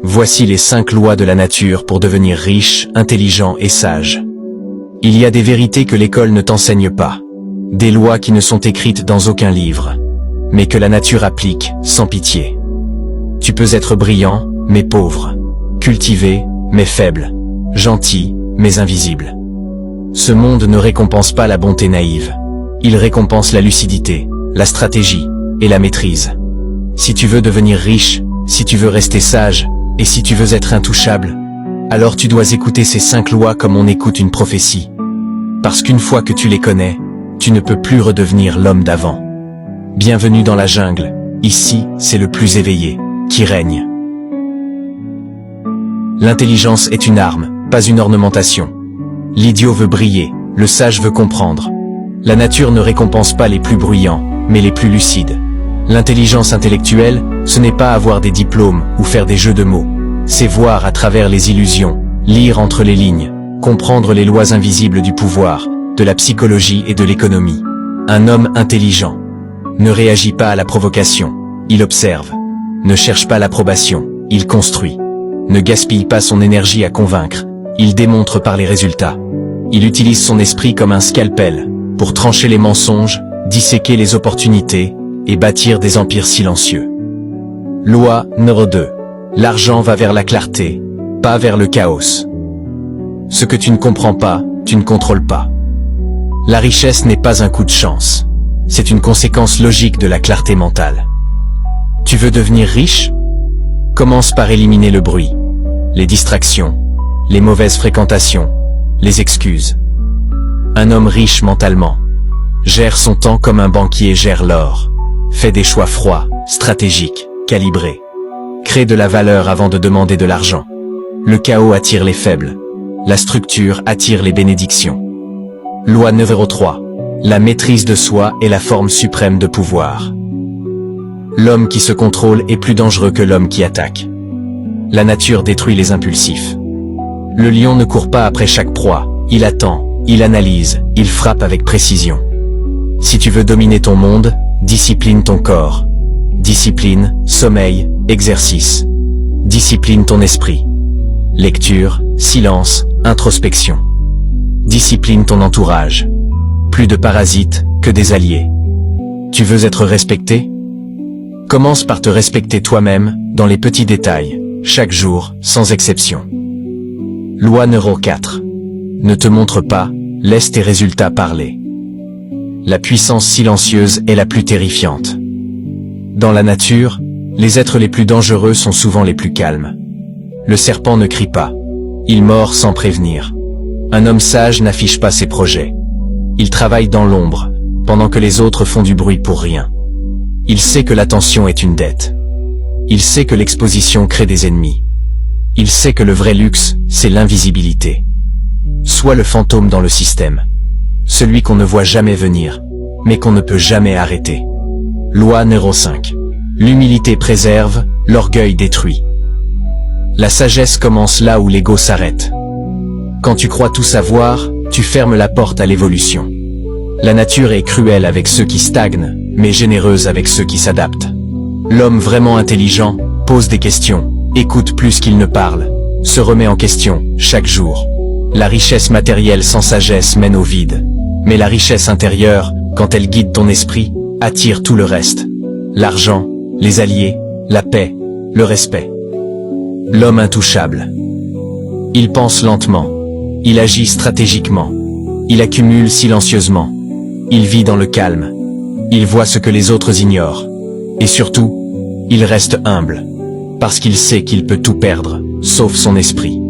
Voici les 5 lois de la nature pour devenir riche, intelligent et sage. Il y a des vérités que l'école ne t'enseigne pas. Des lois qui ne sont écrites dans aucun livre, mais que la nature applique, sans pitié. Tu peux être brillant, mais pauvre. Cultivé, mais faible. Gentil, mais invisible. Ce monde ne récompense pas la bonté naïve. Il récompense la lucidité, la stratégie et la maîtrise. Si tu veux devenir riche, si tu veux rester sage, et si tu veux être intouchable, alors tu dois écouter ces 5 lois comme on écoute une prophétie. Parce qu'une fois que tu les connais, tu ne peux plus redevenir l'homme d'avant. Bienvenue dans la jungle, ici, c'est le plus éveillé qui règne. L'intelligence est une arme, pas une ornementation. L'idiot veut briller, le sage veut comprendre. La nature ne récompense pas les plus bruyants, mais les plus lucides. L'intelligence intellectuelle, ce n'est pas avoir des diplômes ou faire des jeux de mots. C'est voir à travers les illusions, lire entre les lignes, comprendre les lois invisibles du pouvoir, de la psychologie et de l'économie. Un homme intelligent ne réagit pas à la provocation, il observe. Ne cherche pas l'approbation, il construit. Ne gaspille pas son énergie à convaincre, il démontre par les résultats. Il utilise son esprit comme un scalpel, pour trancher les mensonges, disséquer les opportunités, et bâtir des empires silencieux. Loi numéro 2. L'argent va vers la clarté, pas vers le chaos. Ce que tu ne comprends pas, tu ne contrôles pas. La richesse n'est pas un coup de chance. C'est une conséquence logique de la clarté mentale. Tu veux devenir riche? Commence par éliminer le bruit, les distractions, les mauvaises fréquentations, les excuses. Un homme riche mentalement gère son temps comme un banquier gère l'or. Fait des choix froids, stratégiques, calibrés. Crée de la valeur avant de demander de l'argent. Le chaos attire les faibles. La structure attire les bénédictions. Loi numéro 3. La maîtrise de soi est la forme suprême de pouvoir. L'homme qui se contrôle est plus dangereux que l'homme qui attaque. La nature détruit les impulsifs. Le lion ne court pas après chaque proie, il attend, il analyse, il frappe avec précision. Si tu veux dominer ton monde, discipline ton corps. Discipline, sommeil, exercice. Discipline ton esprit. Lecture, silence, introspection. Discipline ton entourage. Plus de parasites que des alliés. Tu veux être respecté? Commence par te respecter toi-même, dans les petits détails, chaque jour, sans exception. Loi numéro 4. Ne te montre pas, laisse tes résultats parler. La puissance silencieuse est la plus terrifiante. Dans la nature, les êtres les plus dangereux sont souvent les plus calmes. Le serpent ne crie pas. Il mord sans prévenir. Un homme sage n'affiche pas ses projets. Il travaille dans l'ombre, pendant que les autres font du bruit pour rien. Il sait que l'attention est une dette. Il sait que l'exposition crée des ennemis. Il sait que le vrai luxe, c'est l'invisibilité. Sois le fantôme dans le système. Celui qu'on ne voit jamais venir, mais qu'on ne peut jamais arrêter. Loi numéro 5. L'humilité préserve, l'orgueil détruit. La sagesse commence là où l'ego s'arrête. Quand tu crois tout savoir, tu fermes la porte à l'évolution. La nature est cruelle avec ceux qui stagnent, mais généreuse avec ceux qui s'adaptent. L'homme vraiment intelligent pose des questions, écoute plus qu'il ne parle, se remet en question, chaque jour. La richesse matérielle sans sagesse mène au vide. Mais la richesse intérieure, quand elle guide ton esprit, attire tout le reste. L'argent, les alliés, la paix, le respect. L'homme intouchable. Il pense lentement. Il agit stratégiquement. Il accumule silencieusement. Il vit dans le calme. Il voit ce que les autres ignorent. Et surtout, il reste humble. Parce qu'il sait qu'il peut tout perdre, sauf son esprit.